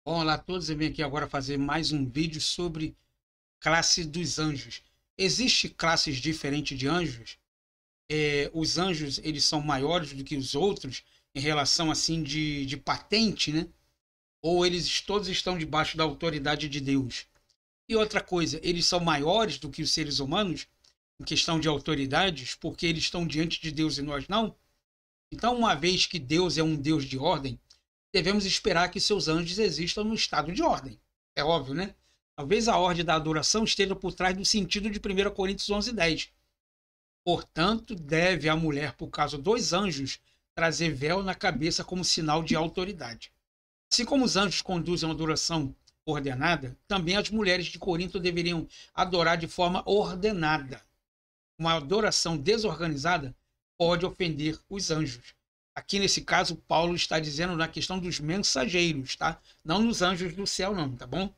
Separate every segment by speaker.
Speaker 1: Olá a todos, eu vim aqui agora fazer mais um vídeo sobre classe dos anjos. Existe classes diferentes de anjos? Os anjos, eles são maiores do que os outros em relação assim de patente, né? Ou eles todos estão debaixo da autoridade de Deus? E outra coisa, eles são maiores do que os seres humanos em questão de autoridades, porque eles estão diante de Deus e nós não? Então, uma vez que Deus é um Deus de ordem, devemos esperar que seus anjos existam no estado de ordem. É óbvio, né? Talvez a ordem da adoração esteja por trás do sentido de 1 Coríntios 11:10. Portanto, deve a mulher, por causa dos anjos, trazer véu na cabeça como sinal de autoridade. Assim como os anjos conduzem uma adoração ordenada, também as mulheres de Corinto deveriam adorar de forma ordenada. Uma adoração desorganizada pode ofender os anjos. Aqui nesse caso, Paulo está dizendo na questão dos mensageiros, tá? Não nos anjos do céu, não, tá bom?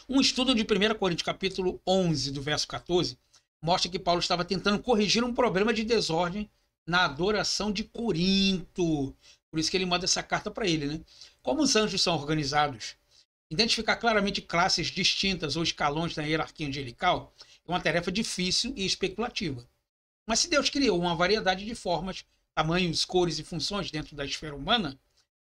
Speaker 1: Um estudo de 1 Coríntios, capítulo 11, do verso 14, mostra que Paulo estava tentando corrigir um problema de desordem na adoração de Corinto. Por isso que ele manda essa carta para ele, né? Como os anjos são organizados, identificar claramente classes distintas ou escalões na hierarquia angelical é uma tarefa difícil e especulativa. Mas se Deus criou uma variedade de formas, tamanhos, cores e funções dentro da esfera humana,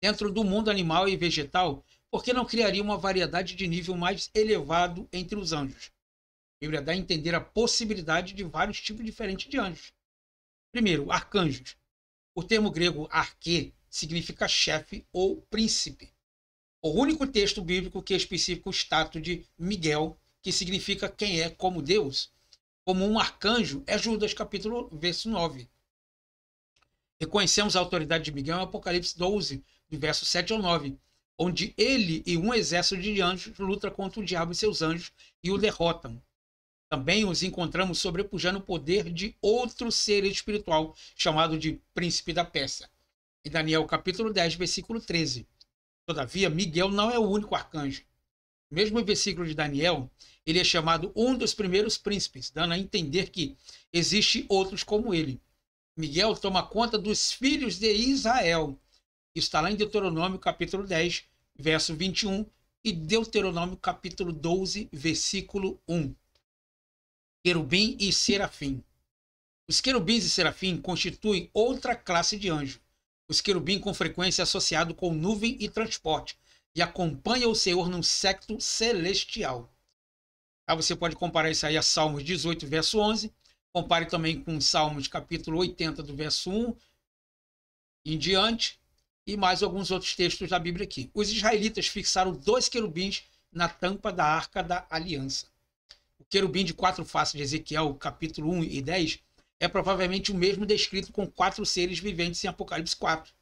Speaker 1: dentro do mundo animal e vegetal, por que não criaria uma variedade de nível mais elevado entre os anjos? A Bíblia dá a entender a possibilidade de vários tipos diferentes de anjos. Primeiro, arcanjos. O termo grego arquê significa chefe ou príncipe. O único texto bíblico que especifica o status de Miguel, que significa quem é como Deus, como um arcanjo, é Judas, capítulo verso 9. Reconhecemos a autoridade de Miguel em Apocalipse 12, do verso 7 ao 9, onde ele e um exército de anjos luta contra o diabo e seus anjos e o derrotam. Também os encontramos sobrepujando o poder de outro ser espiritual, chamado de Príncipe da Pérsia. Em Daniel capítulo 10, versículo 13. Todavia, Miguel não é o único arcanjo. No mesmo versículo de Daniel, ele é chamado um dos primeiros príncipes, dando a entender que existe outros como ele. Miguel toma conta dos filhos de Israel. Está lá em Deuteronômio capítulo 10, verso 21 e Deuteronômio capítulo 12, versículo 1. Querubim e serafim. Os querubins e serafim constituem outra classe de anjo. Os querubim com frequência associado com nuvem e transporte e acompanha o Senhor num séquito celestial. Aí você pode comparar isso aí a Salmos 18, verso 11. Compare também com Salmos capítulo 80, do verso 1 em diante, e mais alguns outros textos da Bíblia aqui. Os israelitas fixaram 2 querubins na tampa da Arca da Aliança. O querubim de 4 faces de Ezequiel, capítulo 1 e 10, é provavelmente o mesmo descrito com 4 seres viventes em Apocalipse 4.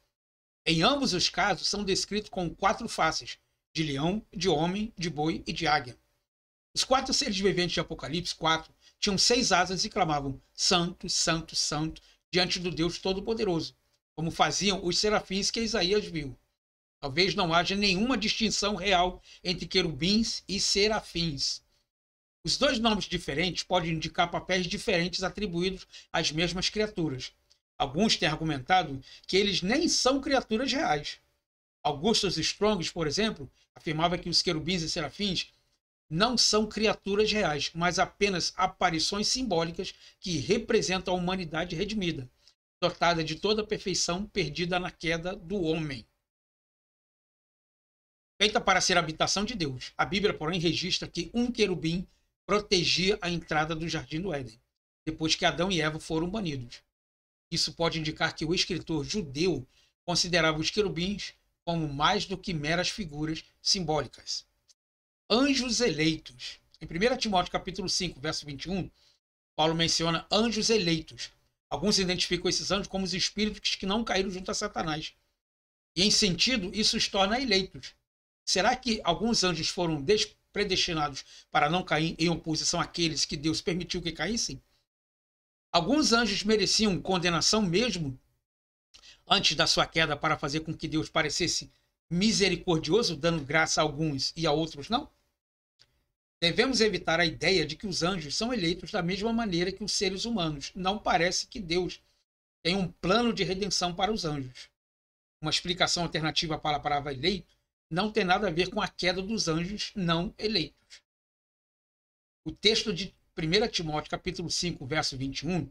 Speaker 1: Em ambos os casos, são descritos com 4 faces, de leão, de homem, de boi e de águia. Os 4 seres viventes de Apocalipse 4 tinham 6 asas e clamavam Santo, Santo, Santo, diante do Deus Todo-Poderoso, como faziam os serafins que Isaías viu. Talvez não haja nenhuma distinção real entre querubins e serafins. Os 2 nomes diferentes podem indicar papéis diferentes atribuídos às mesmas criaturas. Alguns têm argumentado que eles nem são criaturas reais. Augustus Strong, por exemplo, afirmava que os querubins e serafins não são criaturas reais, mas apenas aparições simbólicas que representam a humanidade redimida, dotada de toda a perfeição perdida na queda do homem. Feita para ser a habitação de Deus, a Bíblia, porém, registra que um querubim protegia a entrada do Jardim do Éden, depois que Adão e Eva foram banidos. Isso pode indicar que o escritor judeu considerava os querubins como mais do que meras figuras simbólicas. Anjos eleitos. Em 1 Timóteo capítulo 5, verso 21, Paulo menciona anjos eleitos. Alguns identificam esses anjos como os espíritos que não caíram junto a Satanás. E em sentido, isso os torna eleitos. Será que alguns anjos foram predestinados para não cair em oposição àqueles que Deus permitiu que caíssem? Alguns anjos mereciam condenação mesmo antes da sua queda para fazer com que Deus parecesse misericordioso, dando graça a alguns e a outros não? Devemos evitar a ideia de que os anjos são eleitos da mesma maneira que os seres humanos. Não parece que Deus tem um plano de redenção para os anjos. Uma explicação alternativa para a palavra eleito não tem nada a ver com a queda dos anjos não eleitos. O texto de 1 Timóteo, capítulo 5, verso 21,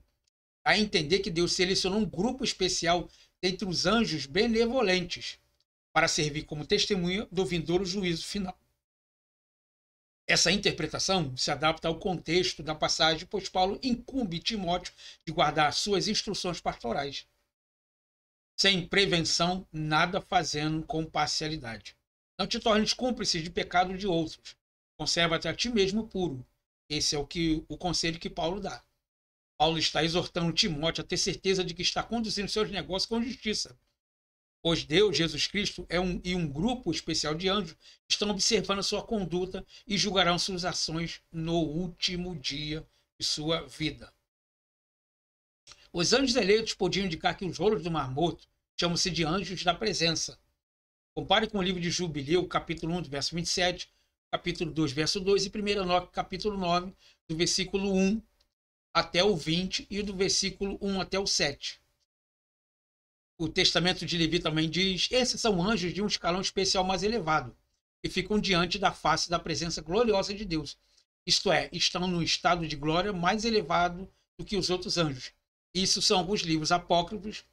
Speaker 1: dá a entender que Deus selecionou um grupo especial dentre os anjos benevolentes para servir como testemunha do vindouro juízo final. Essa interpretação se adapta ao contexto da passagem, pois Paulo incumbe Timóteo de guardar suas instruções pastorais. Sem prevenção, nada fazendo com parcialidade. Não te tornes cúmplice de pecado de outros. Conserva-te a ti mesmo puro. Esse é o conselho que Paulo dá. Paulo está exortando Timóteo a ter certeza de que está conduzindo seus negócios com justiça. Pois Deus, Jesus Cristo, e um grupo especial de anjos estão observando a sua conduta e julgarão suas ações no último dia de sua vida. Os anjos eleitos podiam indicar que os rolos do Mar Morto chamam-se de anjos da presença. Compare com o livro de Jubileu, capítulo 1, verso 27, capítulo 2, verso 2 e 1 Enoque, capítulo 9, do versículo 1 até o 20 e do versículo 1 até o 7. O Testamento de Levi também diz: esses são anjos de um escalão especial mais elevado, que ficam diante da face da presença gloriosa de Deus. Isto é, estão no estado de glória mais elevado do que os outros anjos. Isso são alguns livros apócrifos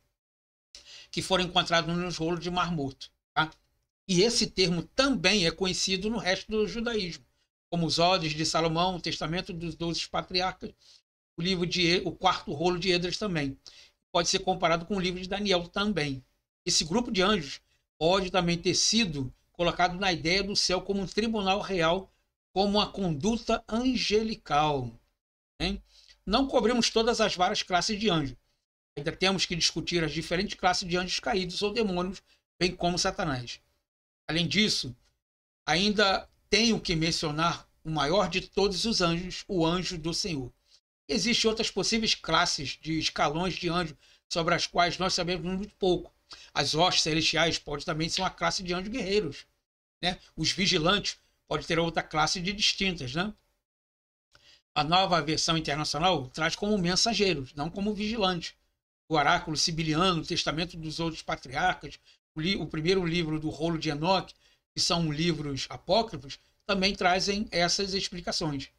Speaker 1: que foram encontrados nos rolos de Mar Morto. Tá? E esse termo também é conhecido no resto do judaísmo, como os Odes de Salomão, o Testamento dos 12 Patriarcas, o quarto rolo de Esdras também. Pode ser comparado com o livro de Daniel também. Esse grupo de anjos pode também ter sido colocado na ideia do céu como um tribunal real, como uma conduta angelical. Hein? Não cobrimos todas as várias classes de anjos. Ainda temos que discutir as diferentes classes de anjos caídos ou demônios, bem como Satanás. Além disso, ainda tenho que mencionar o maior de todos os anjos, o anjo do Senhor. Existem outras possíveis classes de escalões de anjos sobre as quais nós sabemos muito pouco. As hostes celestiais podem também ser uma classe de anjos guerreiros. Né? Os vigilantes podem ter outra classe de distintas. Né? A nova versão internacional traz como mensageiros, não como vigilantes. O oráculo sibiliano, o Testamento dos outros patriarcas, o primeiro livro do rolo de Enoque, que são livros apócrifos, também trazem essas explicações.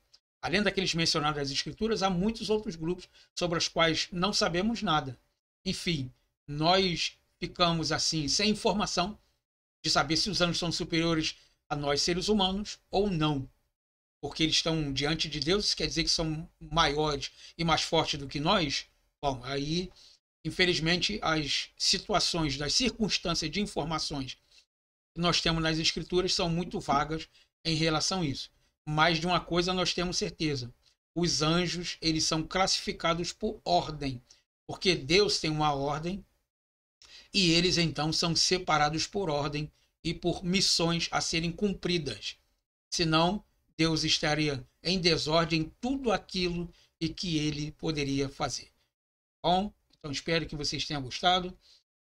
Speaker 1: Além daqueles mencionados nas escrituras, há muitos outros grupos sobre os quais não sabemos nada. Enfim, nós ficamos assim sem informação de saber se os anjos são superiores a nós seres humanos ou não. Porque eles estão diante de Deus, isso quer dizer que são maiores e mais fortes do que nós? Bom, aí, infelizmente, as situações, das circunstâncias de informações que nós temos nas escrituras são muito vagas em relação a isso. Mas de uma coisa nós temos certeza: os anjos, eles são classificados por ordem, porque Deus tem uma ordem e eles então são separados por ordem e por missões a serem cumpridas. Senão, Deus estaria em desordem em tudo aquilo e que ele poderia fazer. Bom, então espero que vocês tenham gostado.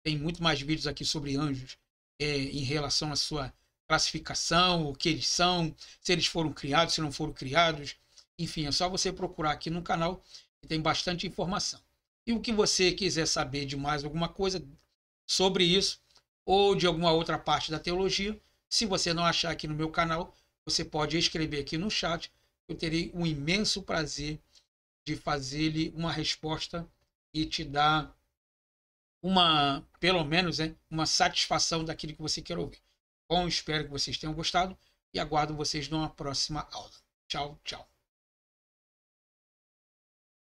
Speaker 1: Tem muito mais vídeos aqui sobre anjos em relação à sua classificação, o que eles são, se eles foram criados, se não foram criados. Enfim, é só você procurar aqui no canal que tem bastante informação. E o que você quiser saber de mais alguma coisa sobre isso ou de alguma outra parte da teologia, se você não achar aqui no meu canal, você pode escrever aqui no chat. Eu terei um imenso prazer de fazer-lhe uma resposta e te dar pelo menos, uma satisfação daquilo que você quer ouvir. Bom, espero que vocês tenham gostado e aguardo vocês numa próxima aula. Tchau, tchau.